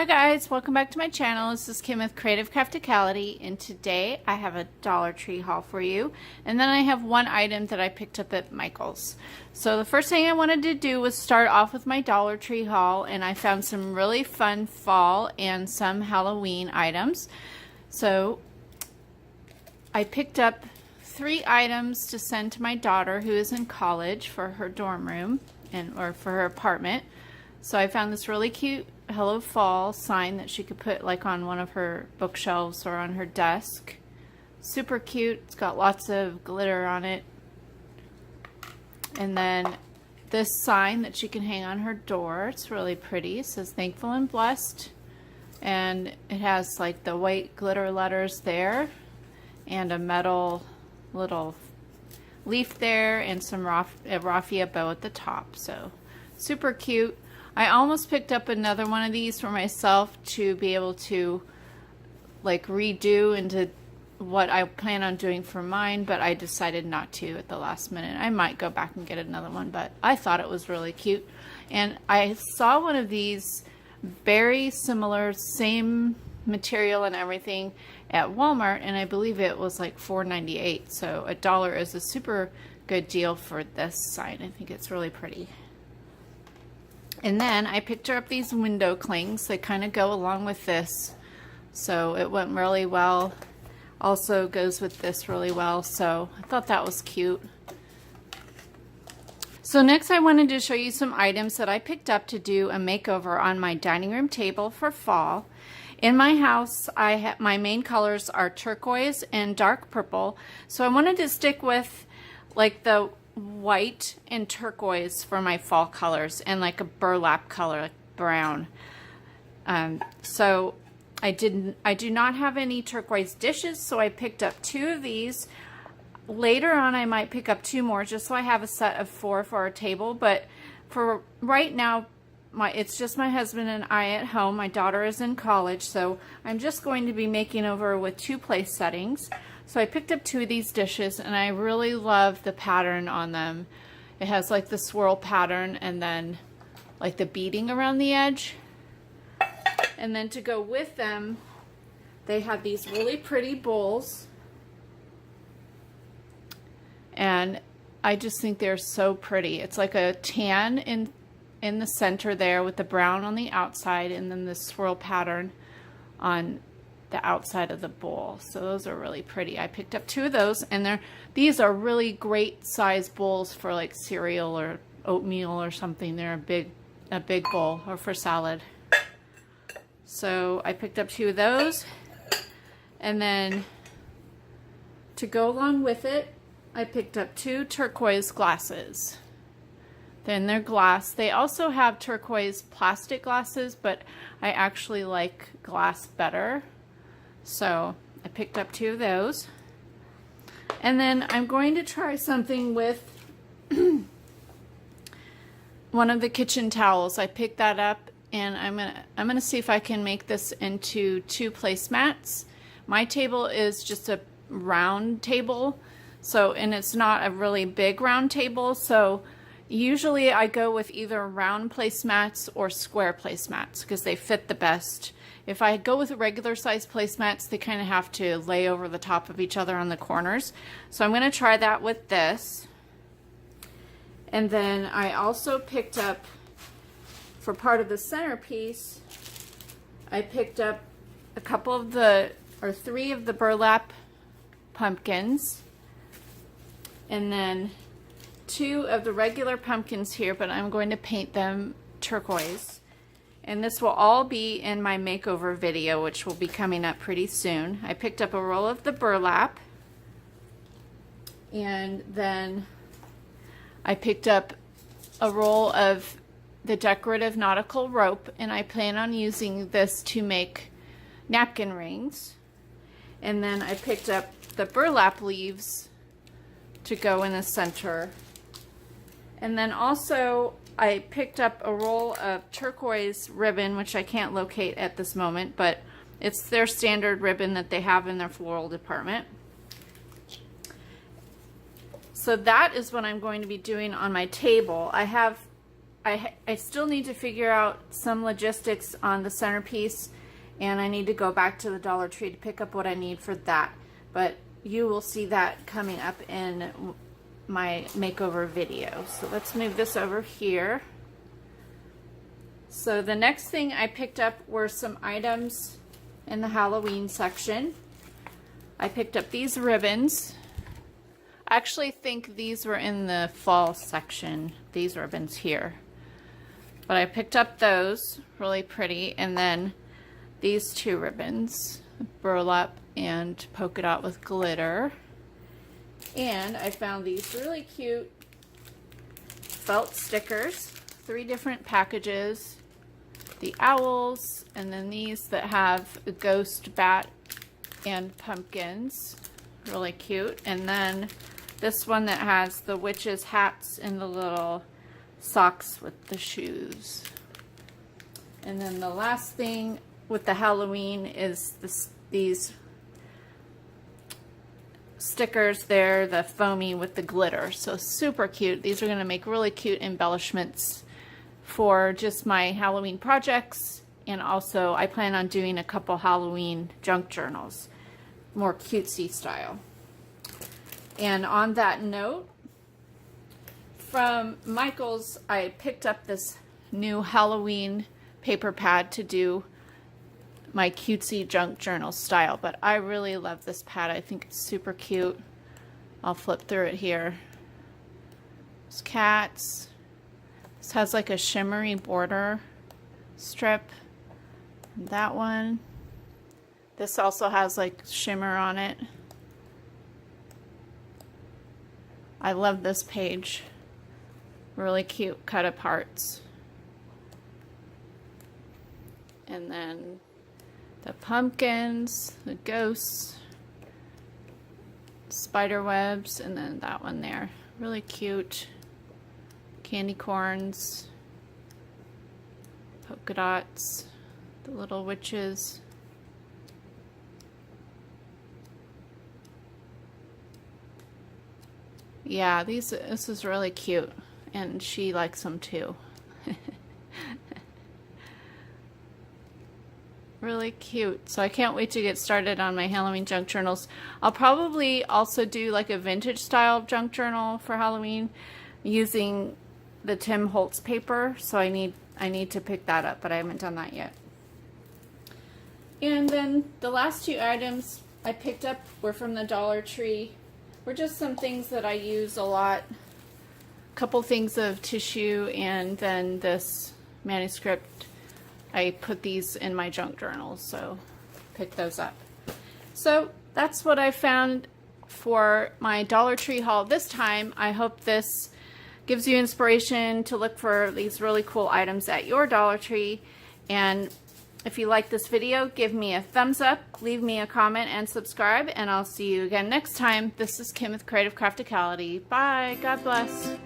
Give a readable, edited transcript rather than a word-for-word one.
Hi guys, welcome back to my channel. This is Kim with Creative Crafticality, and today I have a Dollar Tree haul for you, and then I have one item that I picked up at Michael's. So the first thing I wanted to do was start off with my Dollar Tree haul, and I found some really fun fall and some Halloween items. So I picked up 3 items to send to my daughter who is in college for her dorm room or for her apartment. So I found this really cute Hello Fall sign that she could put like on one of her bookshelves or on her desk. Super cute. It's got lots of glitter on it. And then this sign that she can hang on her door. It's really pretty. It says thankful and blessed. And it has like the white glitter letters there and a metal little leaf there and some raffia bow at the top. So super cute. I almost picked up another one of these for myself to be able to like redo into what I plan on doing for mine, but I decided not to at the last minute. I might go back and get another one, but I thought it was really cute. And I saw one of these very similar, same material and everything at Walmart, and I believe it was like $4.98. So $1 is a super good deal for this sign. I think it's really pretty. And then I picked up these window clings that kind of go along with this. So it went really well. Also goes with this really well. So I thought that was cute. So next I wanted to show you some items that I picked up to do a makeover on my dining room table for fall. In my house, my main colors are turquoise and dark purple. So I wanted to stick with like the white and turquoise for my fall colors and like a burlap color, like brown. So I do not have any turquoise dishes, so I picked up 2 of these. Later on I might pick up 2 more just so I have a set of 4 for our table, but for right now it's just my husband and I at home. My daughter is in college, so I'm just going to be making over with 2 place settings. So I picked up 2 of these dishes, and I really love the pattern on them. It has like the swirl pattern and then like the beading around the edge. And then to go with them, they have these really pretty bowls. And I just think they're so pretty. It's like a tan in the center there with the brown on the outside, and then the swirl pattern on the outside of the bowl. So those are really pretty. I picked up 2 of those, and these are really great size bowls for like cereal or oatmeal or something. They're a big bowl, or for salad. So I picked up 2 of those, and then to go along with it, I picked up 2 turquoise glasses. Then they're glass. They also have turquoise plastic glasses, but I actually like glass better. So I picked up 2 of those. And then I'm going to try something with one of the kitchen towels. I picked that up, and I'm gonna see if I can make this into 2 placemats. My table is just a round table, and it's not a really big round table, so usually I go with either round placemats or square placemats because they fit the best. If I go with regular size placemats, they kind of have to lay over the top of each other on the corners. So I'm going to try that with this. And then I also picked up, for part of the centerpiece, I picked up a couple of 3 of the burlap pumpkins. And then 2 of the regular pumpkins here, but I'm going to paint them turquoise. And this will all be in my makeover video, which will be coming up pretty soon. I picked up a roll of the burlap, and then I picked up a roll of the decorative nautical rope, and I plan on using this to make napkin rings. And then I picked up the burlap leaves to go in the center. And then also I picked up a roll of turquoise ribbon, which I can't locate at this moment, but it's their standard ribbon that they have in their floral department. So that is what I'm going to be doing on my table. I have I still need to figure out some logistics on the centerpiece, and I need to go back to the Dollar Tree to pick up what I need for that. But you will see that coming up in my makeover video. So let's move this over here. So the next thing I picked up were some items in the Halloween section. I picked up these ribbons. I actually think these were in the fall section, these ribbons here. But I picked up those, really pretty, and then these two ribbons, burlap and polka dot with glitter. And I found these really cute felt stickers, 3 different packages, the owls, and then these that have a ghost bat and pumpkins, really cute. And then this one that has the witches' hats and the little socks with the shoes. And then the last thing with the Halloween is these stickers there, the foamy with the glitter. So super cute. These are going to make really cute embellishments for just my Halloween projects, and also I plan on doing a couple Halloween junk journals, more cutesy style. And on that note, from Michael's, I picked up this new Halloween paper pad to do my cutesy junk journal style, but I really love this pad. I think it's super cute. I'll flip through it here. There's cats. This has like a shimmery border strip. And that one. This also has like shimmer on it. I love this page. Really cute cut aparts. And then the pumpkins, the ghosts, spider webs, and then that one there. Really cute. Candy corns, polka dots, the little witches. Yeah, this is really cute, and she likes them too. Really cute. So I can't wait to get started on my Halloween junk journals. I'll probably also do like a vintage style junk journal for Halloween using the Tim Holtz paper. So I need to pick that up, but I haven't done that yet. And then the last 2 items I picked up were from the Dollar Tree. Were just some things that I use a lot. A couple things of tissue, and then this manuscript. I put these in my junk journals, so pick those up. So that's what I found for my Dollar Tree haul this time. I hope this gives you inspiration to look for these really cool items at your Dollar Tree. And if you like this video, give me a thumbs up, leave me a comment, and subscribe, and I'll see you again next time. This is Kim with Creative Crafticality. Bye. God bless.